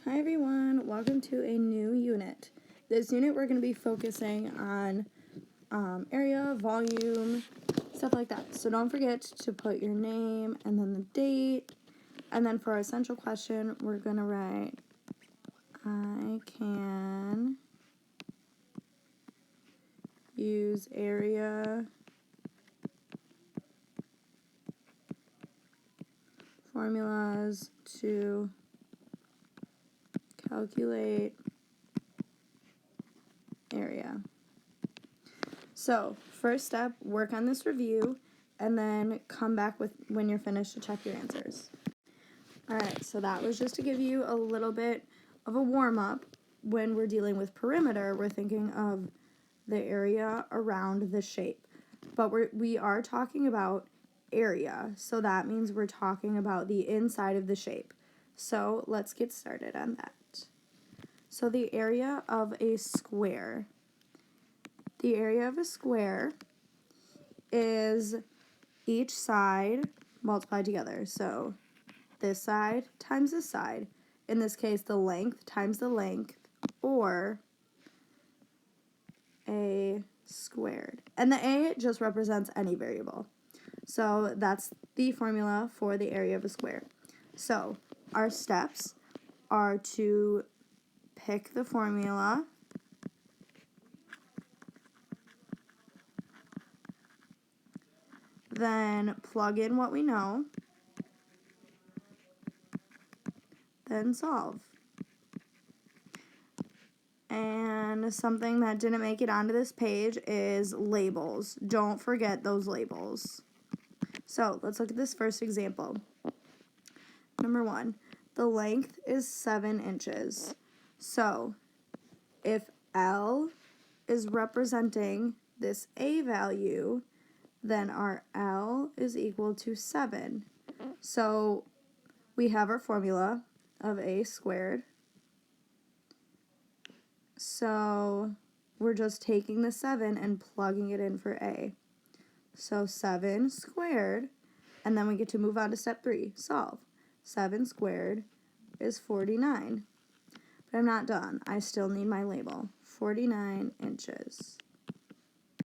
Hi everyone, welcome to a new unit. This unit we're going to be focusing on area, volume, stuff like that. So don't forget to put your name and then the date. And then for our essential question, we're going to write, I can use area formulas to calculate area. So first step, work on this review and then come back with when you're finished to check your answers. Alright, so that was just to give you a little bit of a warm-up. When we're dealing with perimeter, we're thinking of the area around the shape. But we are talking about area, so that means we're talking about the inside of the shape. So let's get started on that. So the area of a square. The area of a square is each side multiplied together. So this side times this side. In this case, the length times the length, or a squared. And the a just represents any variable. So that's the formula for the area of a square. So our steps are to pick the formula, then plug in what we know, then solve. And something that didn't make it onto this page is labels. Don't forget those labels. So let's look at this first example. Number 1, the length is 7 inches. So if L is representing this A value, then our L is equal to 7. So we have our formula of A squared. So we're just taking the 7 and plugging it in for A. So 7 squared, and then we get to move on to step 3, solve. 7 squared is 49. But I'm not done. I still need my label, 49 inches.